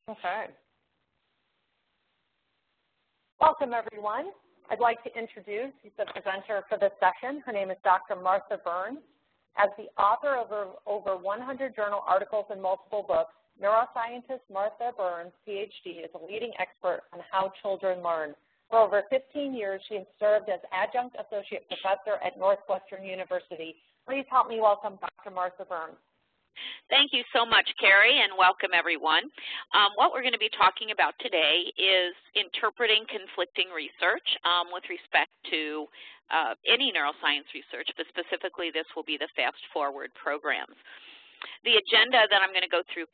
Okay. Welcome, everyone. I'd like to introduce the presenter for this session. Her name is Dr. Martha Burns. As the author of over 100 journal articles and multiple books, neuroscientist Martha Burns, PhD, is a leading expert on how children learn. For over 15 years, she has served as adjunct associate professor at Northwestern University. Please help me welcome Dr. Martha Burns. Thank you so much, Carrie, and welcome everyone. What we're going to be talking about today is interpreting conflicting research with respect to any neuroscience research, but specifically this will be the FastForward programs. The agenda that I'm going to go through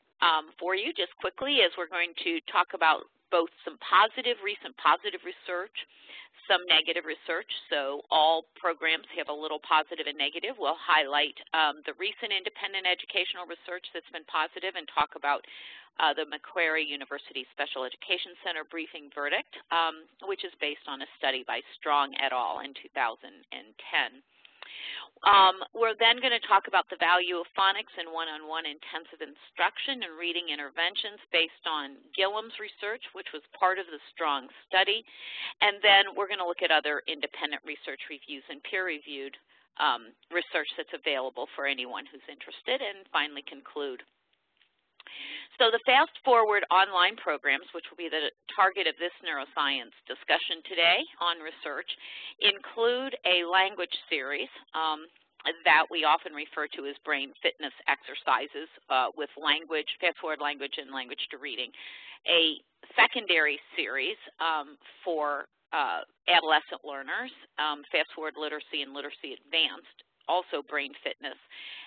for you just quickly is we're going to talk about both some recent positive research, some negative research. So all programs have a little positive and negative. We'll highlight the recent independent educational research that's been positive and talk about the Macquarie University Special Education Center briefing verdict, which is based on a study by Strong et al. In 2010. We're then going to talk about the value of phonics in one-on-one intensive instruction and reading interventions based on Gilliam's research, which was part of the Strong study. And then we're going to look at other independent research reviews and peer-reviewed research that's available for anyone who's interested, and finally conclude. So the FastForward online programs, which will be the target of this neuroscience discussion today on research, include a language series that we often refer to as brain fitness exercises with language, FastForward language, and language to reading. A secondary series for adolescent learners, FastForward literacy and literacy advanced, also brain fitness,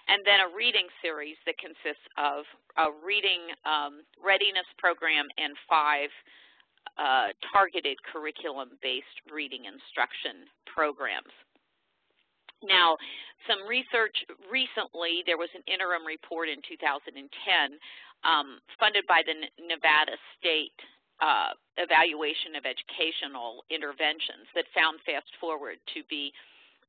and then a reading series that consists of a reading readiness program and 5 targeted curriculum-based reading instruction programs. Now, some research recently, there was an interim report in 2010 funded by the Nevada State Evaluation of Educational Interventions that found FastForward to be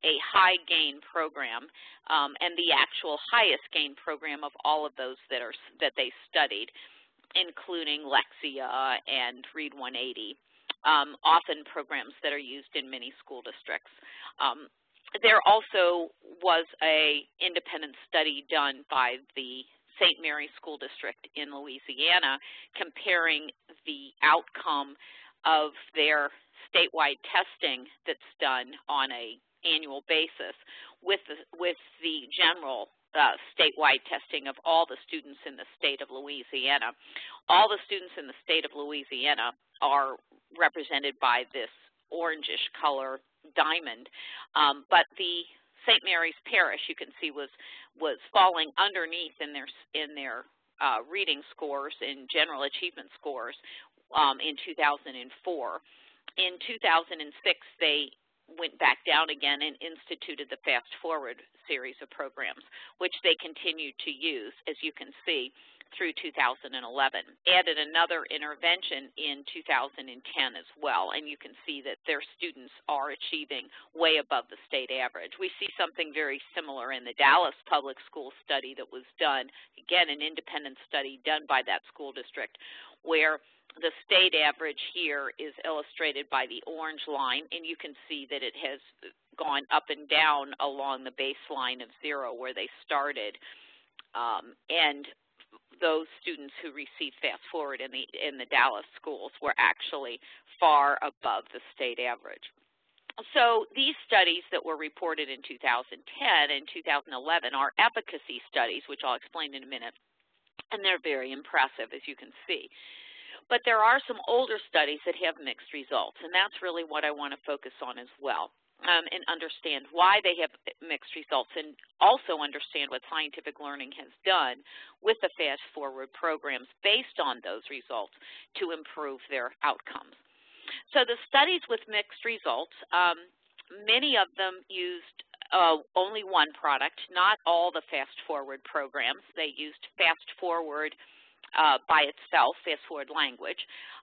a high gain program and the actual highest gain program of all of those that they studied, including Lexia and Read 180, often programs that are used in many school districts. There also was an independent study done by the St. Mary's School District in Louisiana comparing the outcome of their statewide testing that's done on an annual basis with the general statewide testing of all the students in the state of Louisiana. All the students in the state of Louisiana are represented by this orangish color diamond, but the St. Mary's Parish, you can see, was falling underneath in their reading scores and general achievement scores in 2004. In 2006, they went back down again and instituted the FastForward series of programs, which they continued to use, as you can see, through 2011. Added another intervention in 2010 as well, and you can see that their students are achieving way above the state average. We see something very similar in the Dallas Public School study that was done, again, an independent study done by that school district, where the state average here is illustrated by the orange line, and you can see that it has gone up and down along the baseline of 0 where they started. And those students who received FastForward in the Dallas schools were actually far above the state average. So these studies that were reported in 2010 and 2011 are efficacy studies, which I'll explain in a minute, and they're very impressive, as you can see. But there are some older studies that have mixed results, and that's really what I want to focus on as well, and understand why they have mixed results, and also understand what scientific learning has done with the FastForward programs based on those results to improve their outcomes. So the studies with mixed results, many of them used only one product, not all the FastForward programs. They used FastForward by itself, FastForward language,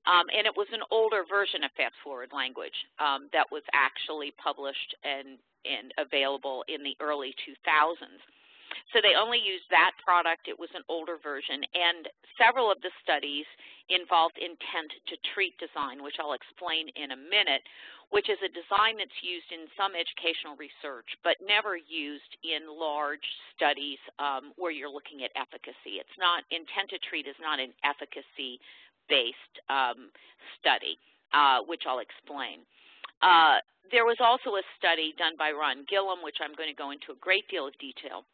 and it was an older version of FastForward language that was actually published and available in the early 2000s. So they only used that product. It was an older version. And several of the studies involved intent to treat design, which I'll explain in a minute, which is a design that's used in some educational research but never used in large studies where you're looking at efficacy. It's not, intent to treat is not an efficacy-based study, which I'll explain. There was also a study done by Gilliam, which I'm going to go into a great deal of detail,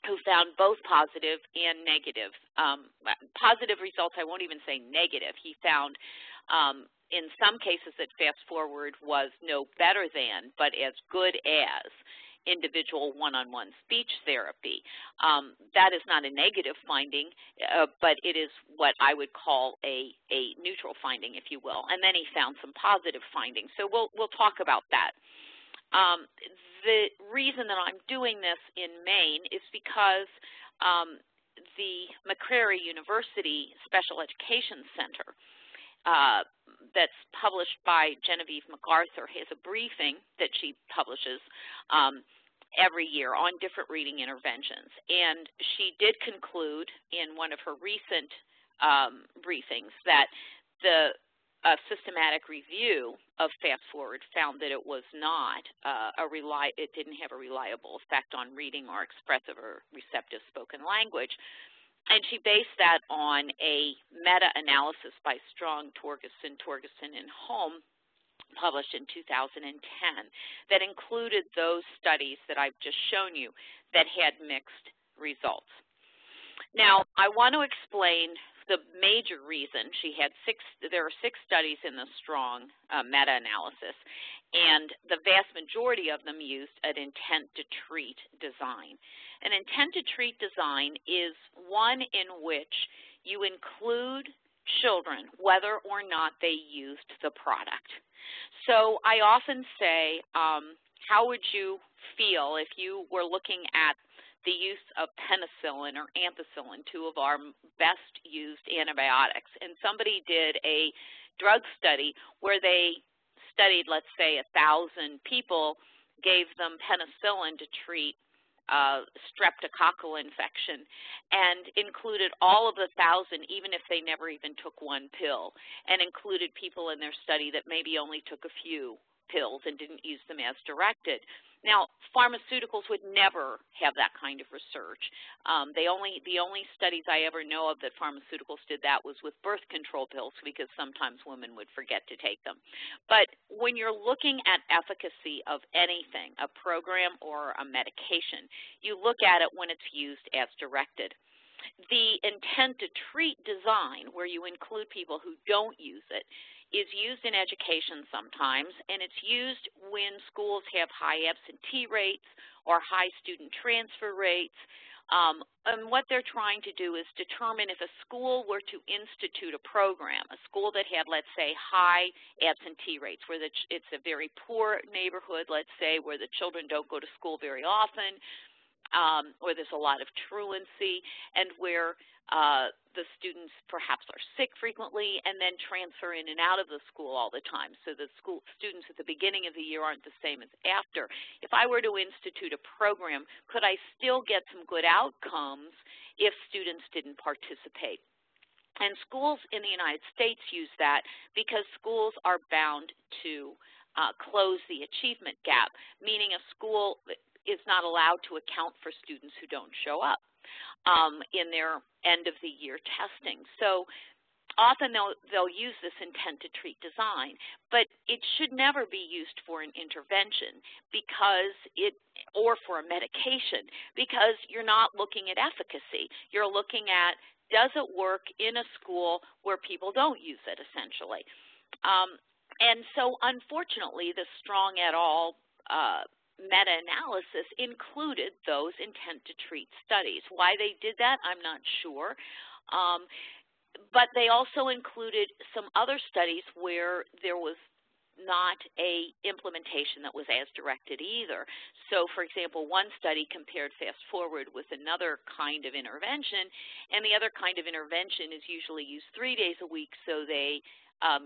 who found both positive and negative. Positive results, I won't even say negative. He found in some cases that Fast Forward was no better than, but as good as individual one-on-one speech therapy. That is not a negative finding, but it is what I would call a neutral finding, if you will. And then he found some positive findings. So we'll talk about that. The reason that I'm doing this in Maine is because the McCrary University Special Education Center that's published by Genevieve McArthur has a briefing that she publishes every year on different reading interventions. And she did conclude in one of her recent briefings that the systematic review of Fast Forward found that it was not it didn't have a reliable effect on reading or expressive or receptive spoken language. And she based that on a meta-analysis by Strong, Torgerson, and Holm, published in 2010, that included those studies that I've just shown you that had mixed results. Now, I want to explain the major reason. There are 6 studies in the Strong meta-analysis, and the vast majority of them used an intent-to-treat design. An intent-to-treat design is one in which you include children whether or not they used the product. So I often say, how would you feel if you were looking at the use of penicillin or ampicillin, 2 of our best used antibiotics, and somebody did a drug study where they studied, let's say, 1,000 people, gave them penicillin to treat streptococcal infection, and included all of the 1,000, even if they never even took one pill, and included people in their study that maybe only took a few pills and didn't use them as directed. Now, pharmaceuticals would never have that kind of research. The only studies I ever know of that pharmaceuticals did that was with birth control pills, because sometimes women would forget to take them. But when you're looking at efficacy of anything, a program or a medication, you look at it when it's used as directed. The intent to treat design, where you include people who don't use it, is used in education sometimes, and it's used when schools have high absentee rates or high student transfer rates. And what they're trying to do is determine if a school were to institute a program, a school that had, let's say, high absentee rates, where it's a very poor neighborhood, let's say, where the children don't go to school very often, or there's a lot of truancy, and where the students perhaps are sick frequently and then transfer in and out of the school all the time. So the school students at the beginning of the year aren't the same as after. If I were to institute a program, could I still get some good outcomes if students didn't participate? And schools in the United States use that because schools are bound to close the achievement gap, meaning a school is not allowed to account for students who don't show up in their end-of-the-year testing. So often they'll use this intent-to-treat design, but it should never be used for an intervention or for a medication, because you're not looking at efficacy. You're looking at, does it work in a school where people don't use it, essentially. And so, unfortunately, the Strong et al. Meta-analysis included those intent-to-treat studies. Why they did that, I'm not sure. But they also included some other studies where there was not a implementation that was as directed either. So, for example, one study compared Fast Forward with another kind of intervention, and the other kind of intervention is usually used 3 days a week, so they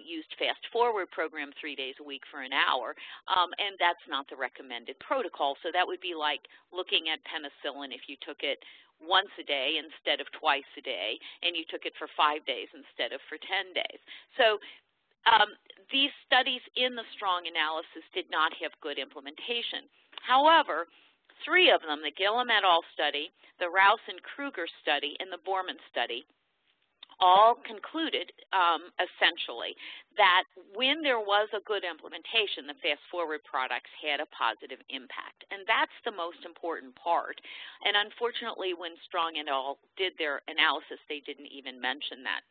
used Fast Forward program 3 days a week for an hour, and that's not the recommended protocol. So that would be like looking at penicillin if you took it once a day instead of twice a day, and you took it for 5 days instead of for 10 days. So these studies in the strong analysis did not have good implementation. However, 3 of them, the Gilliam et al. Study, the Rouse and Kruger study, and the Borman study, all concluded essentially that when there was a good implementation, the Fast Forward products had a positive impact. And that's the most important part. And unfortunately, when Strong et al. Did their analysis, they didn't even mention that.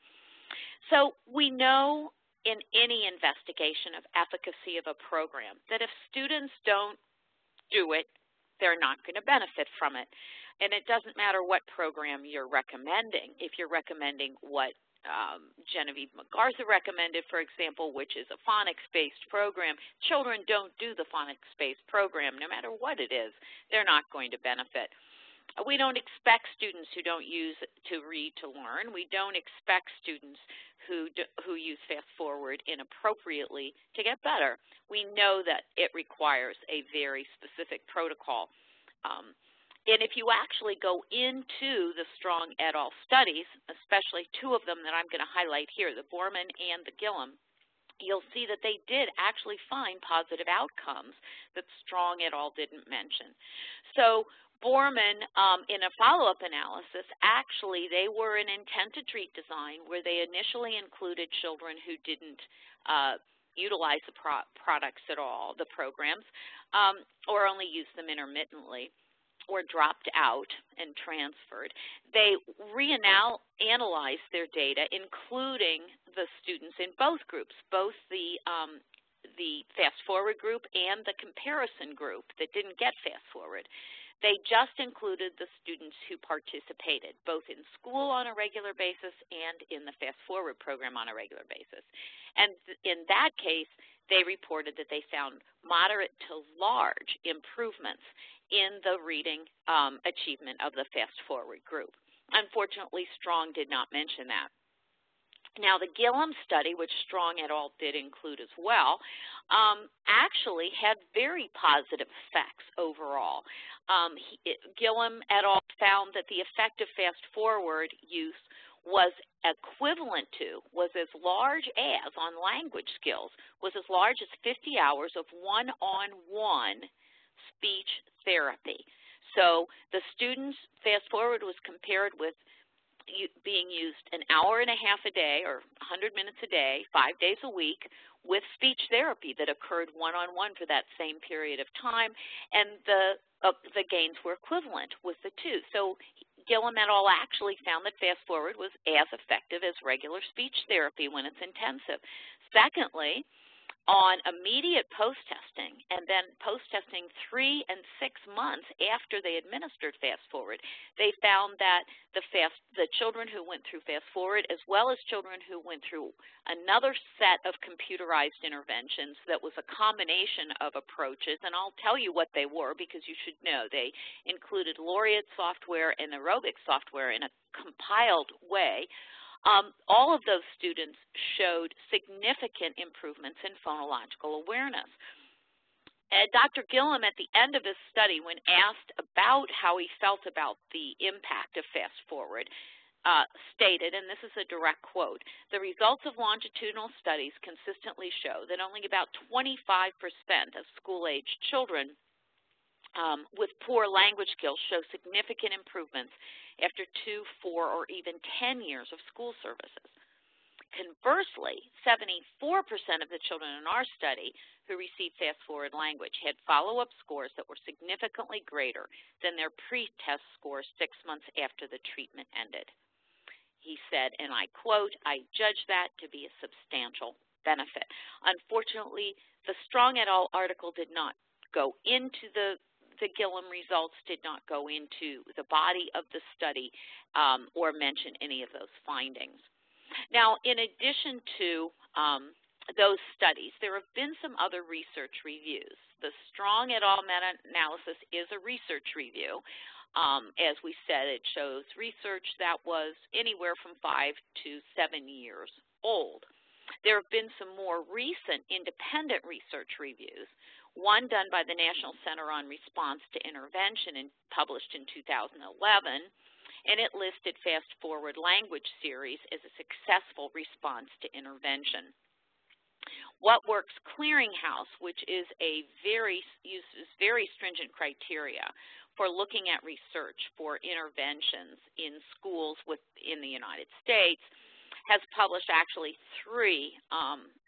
So we know in any investigation of efficacy of a program that if students don't do it, they're not going to benefit from it. And it doesn't matter what program you're recommending. If you're recommending what Genevieve McArthur recommended, for example, which is a phonics-based program, children don't do the phonics-based program. No matter what it is, they're not going to benefit. We don't expect students who don't use to read to learn. We don't expect students who use Fast Forward inappropriately to get better. We know that it requires a very specific protocol. And if you actually go into the Strong et al. Studies, especially 2 of them that I'm going to highlight here, the Borman and the Gilliam, you'll see that they did actually find positive outcomes that Strong et al. Didn't mention. So Borman, in a follow-up analysis, actually they were an intent-to-treat design where they initially included children who didn't utilize the products at all, the programs, or only used them intermittently, or dropped out and transferred. They reanalyzed their data, including the students in both groups, both the Fast Forward group and the comparison group that didn't get Fast Forward. They just included the students who participated, both in school on a regular basis and in the Fast Forward program on a regular basis. And in that case, they reported that they found moderate to large improvements in the reading achievement of the Fast Forward group. Unfortunately, Strong did not mention that. Now, the Gilliam study, which Strong et al. Did include as well, actually had very positive effects overall. Gilliam et al. Found that the effect of Fast Forward use was equivalent to, was as large as, on language skills, was as large as 50 hours of one-on-one speech therapy. So the students, Fast Forward was compared with being used an hour and a half a day or 100 minutes a day, 5 days a week, with speech therapy that occurred one-on-one for that same period of time, and the gains were equivalent with the 2. So Gilliam et al. Actually found that Fast Forward was as effective as regular speech therapy when it's intensive. Secondly, on immediate post-testing, and then post-testing 3 and 6 months after they administered Fast Forward, they found that the children who went through Fast Forward, as well as children who went through another set of computerized interventions that was a combination of approaches, and I'll tell you what they were because you should know. They included laureate software and aerobic software in a compiled way. All of those students showed significant improvements in phonological awareness. Dr. Gilliam, at the end of his study, when asked about how he felt about the impact of Fast Forward, stated, and this is a direct quote, "The results of longitudinal studies consistently show that only about 25% of school-aged children with poor language skills show significant improvements after 2, 4, or even 10 years of school services. Conversely, 74% of the children in our study who received Fast Forward language had follow-up scores that were significantly greater than their pre-test scores 6 months after the treatment ended." He said, and I quote, "I judge that to be a substantial benefit." Unfortunately, the Strong et al. Article did not go into the Gilliam results, did not go into the body of the study or mention any of those findings. Now, in addition to those studies, there have been some other research reviews. The Strong et al. Meta-analysis is a research review. As we said, it shows research that was anywhere from 5 to 7 years old. There have been some more recent independent research reviews, one done by the National Center on Response to Intervention and published in 2011, and it listed Fast Forward Language Series as a successful response to intervention. What Works Clearinghouse, which is uses very stringent criteria for looking at research for interventions in schools in the United States, has published actually 3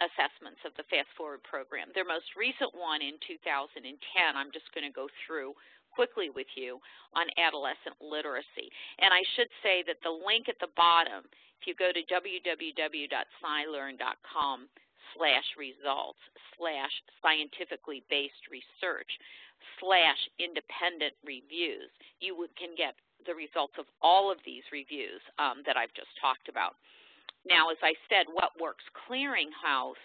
assessments of the Fast Forward program. Their most recent one in 2010, I'm just going to go through quickly with you, on adolescent literacy. And I should say that the link at the bottom, if you go to www.scilearn.com/results/scientifically based research/independent reviews, you can get the results of all of these reviews that I've just talked about. Now, as I said, What Works Clearinghouse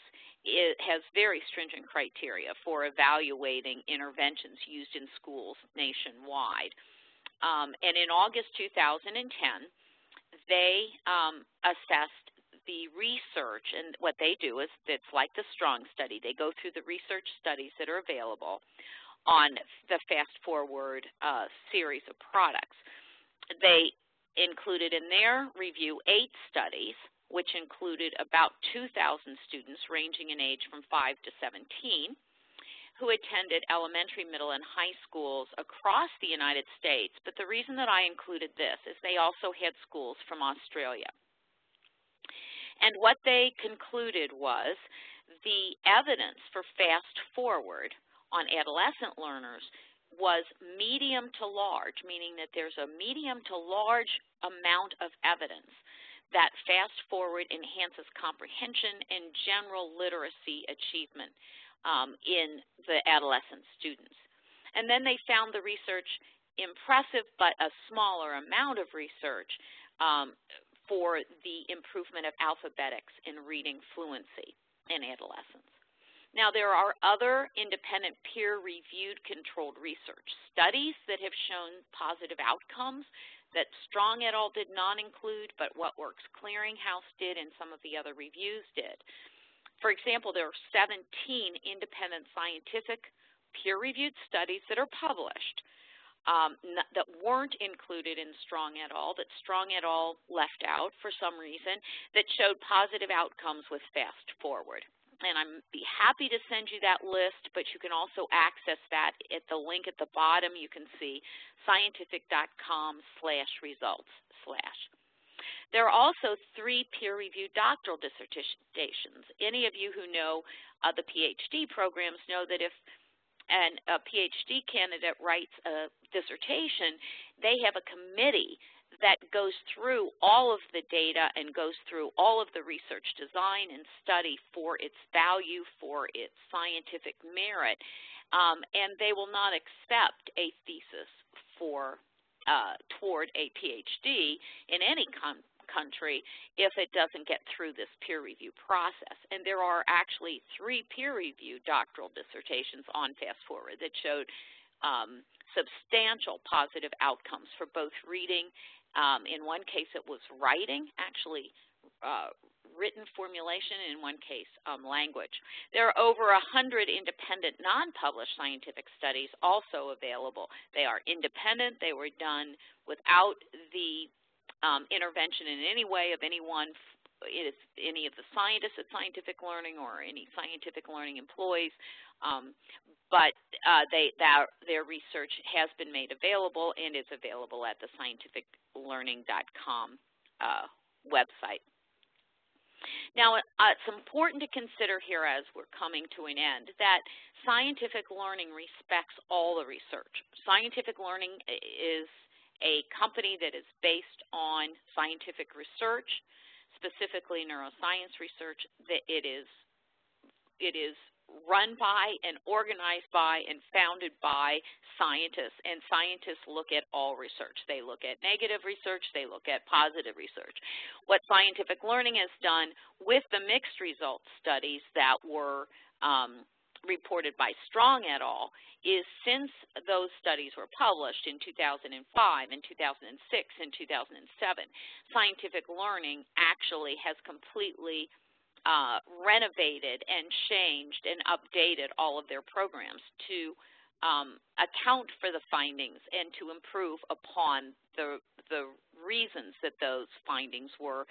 has very stringent criteria for evaluating interventions used in schools nationwide. And in August 2010, they assessed the research, and what they do is it's like the STRONG study. They go through the research studies that are available on the Fast Forward series of products. They included in their review 8 studies, which included about 2,000 students ranging in age from 5 to 17, who attended elementary, middle, and high schools across the United States. But the reason that I included this is they also had schools from Australia. And what they concluded was the evidence for Fast Forward on adolescent learners was medium to large, meaning that there's a medium to large amount of evidence that Fast Forward enhances comprehension and general literacy achievement in the adolescent students. And then they found the research impressive, but a smaller amount of research for the improvement of alphabetics and reading fluency in adolescents. Now, there are other independent peer-reviewed controlled research studies that have shown positive outcomes that Strong et al. Did not include, but What Works Clearinghouse did and some of the other reviews did. For example, there are 17 independent scientific peer-reviewed studies that are published that weren't included in Strong et al., that Strong et al. Left out for some reason, that showed positive outcomes with Fast Forward. And I'd be happy to send you that list, but you can also access that at the link at the bottom. You can see scientific.com/results/. There are also 3 peer-reviewed doctoral dissertations. Any of you who know the PhD programs know that if a PhD candidate writes a dissertation, they have a committee that goes through all of the data and goes through all of the research design and study for its value, for its scientific merit, and they will not accept a thesis toward a PhD in any country if it doesn't get through this peer review process. And there are actually 3 peer-reviewed doctoral dissertations on Fast Forward that showed substantial positive outcomes for both reading. In one case, it was writing, actually written formulation, and in one case, language. There are over 100 independent, non-published scientific studies also available. They are independent. They were done without the intervention in any way of anyone, any of the scientists at Scientific Learning or any Scientific Learning employees, but their research has been made available and is available at the scientificlearning.com website. Now, it's important to consider here as we're coming to an end that Scientific Learning respects all the research. Scientific Learning is a company that is based on scientific research, specifically neuroscience research. That it is run by and organized by and founded by scientists, and scientists look at all research. They look at negative research, they look at positive research. What Scientific Learning has done with the mixed results studies that were reported by Strong et al. Is since those studies were published in 2005 and 2006 and 2007, Scientific Learning actually has completely renovated and changed and updated all of their programs to account for the findings and to improve upon the reasons that those findings were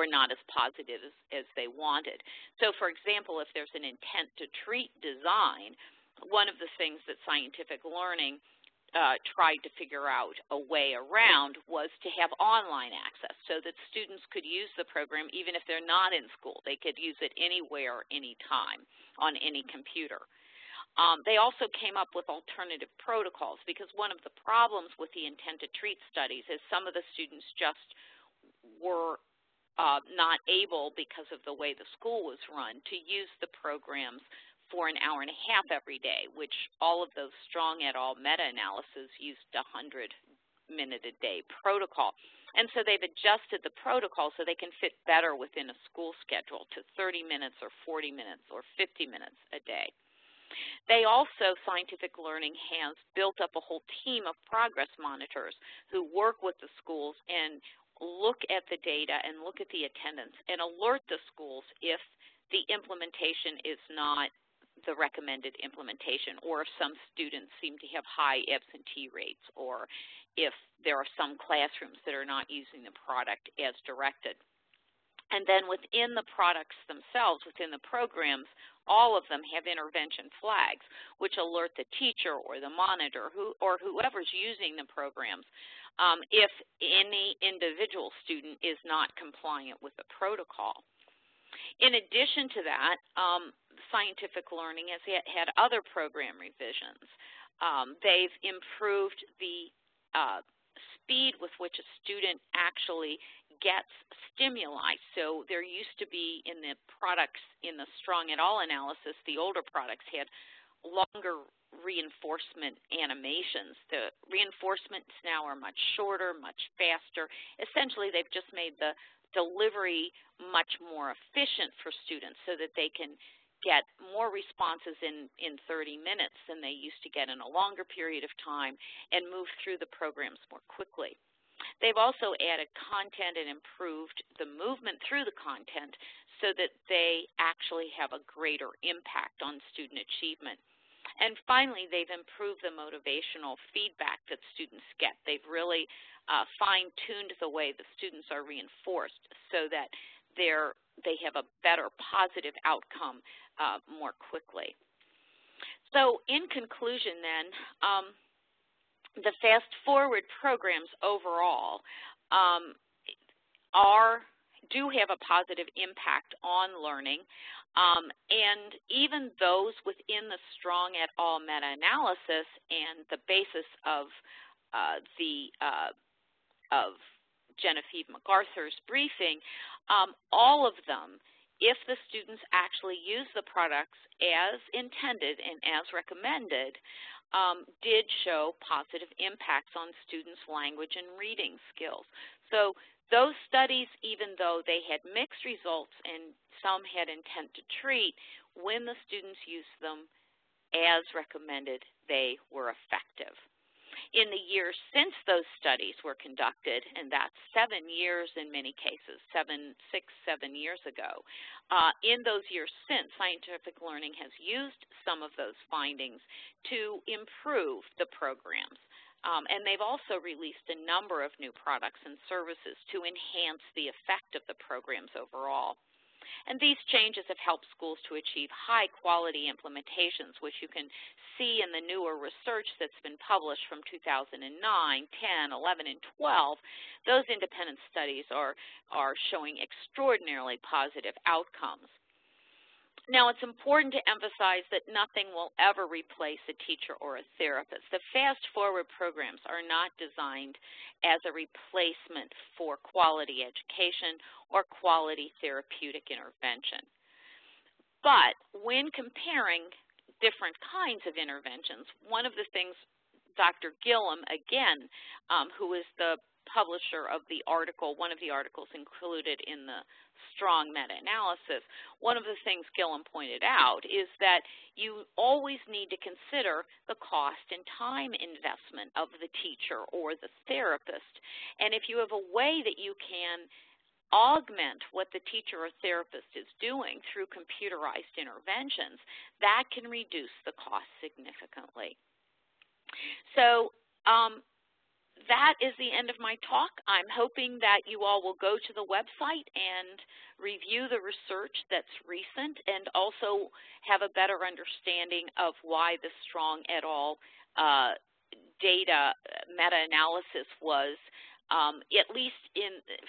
not as positive as they wanted. So, for example, if there's an intent to treat design, one of the things that scientific learning tried to figure out a way around was to have online access so that students could use the program even if they're not in school. They could use it anywhere, anytime, on any computer. They also came up with alternative protocols because one of the problems with the intent to treat studies is some of the students just were not able, because of the way the school was run, to use the programs for an hour and a half every day, which all of those Strong et al. Meta-analysis used a 100-minute-a-day protocol. And so they've adjusted the protocol so they can fit better within a school schedule to 30 minutes or 40 minutes or 50 minutes a day. They also, scientific learning has built up a whole team of progress monitors who work with the schools and look at the data and look at the attendance and alert the schools if the implementation is not the recommended implementation, or if some students seem to have high absentee rates, or if there are some classrooms that are not using the product as directed. And then within the products themselves, within the programs, all of them have intervention flags, which alert the teacher or the monitor or whoever's using the programs if any individual student is not compliant with the protocol. In addition to that, scientific learning has had other program revisions. They've improved the speed with which a student actually gets stimuli. So there used to be in the products in the Strong et al. Analysis, the older products had longer reinforcement animations. The reinforcements now are much shorter, much faster. Essentially, they've just made the delivery much more efficient for students so that they can get more responses in 30 minutes than they used to get in a longer period of time and move through the programs more quickly. They've also added content and improved the movement through the content so that they actually have a greater impact on student achievement. And finally, they've improved the motivational feedback that students get. They've really fine-tuned the way the students are reinforced so that they have a better positive outcome more quickly. So in conclusion then, the Fast Forward programs overall do have a positive impact on learning, and even those within the Strong et al. Meta-analysis and the basis of Genevieve McArthur's briefing, all of them, if the students actually use the products as intended and as recommended, did show positive impacts on students' language and reading skills. So those studies, even though they had mixed results and some had intent to treat, when the students used them as recommended, they were effective. In the years since those studies were conducted, and that's 7 years in many cases, 7 years ago, in those years since, scientific learning has used some of those findings to improve the programs. And they've also released a number of new products and services to enhance the effect of the programs overall. And these changes have helped schools to achieve high-quality implementations, which you can see in the newer research that's been published from 2009, 10, 11, and 12. Those independent studies are showing extraordinarily positive outcomes. Now, it's important to emphasize that nothing will ever replace a teacher or a therapist. The Fast Forward programs are not designed as a replacement for quality education or quality therapeutic intervention. But when comparing different kinds of interventions, one of the things Dr. Gilliam, again, who is the publisher of the article, one of the articles included in the Strong meta-analysis, one of the things Gilliam pointed out is that you always need to consider the cost and time investment of the teacher or the therapist. And if you have a way that you can augment what the teacher or therapist is doing through computerized interventions, that can reduce the cost significantly. So that is the end of my talk. I'm hoping that you all will go to the website and review the research that's recent and also have a better understanding of why the Strong et al. Data meta-analysis was, at least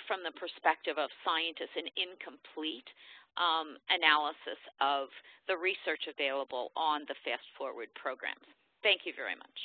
from the perspective of scientists, an incomplete analysis of the research available on the Fast Forward programs. Thank you very much.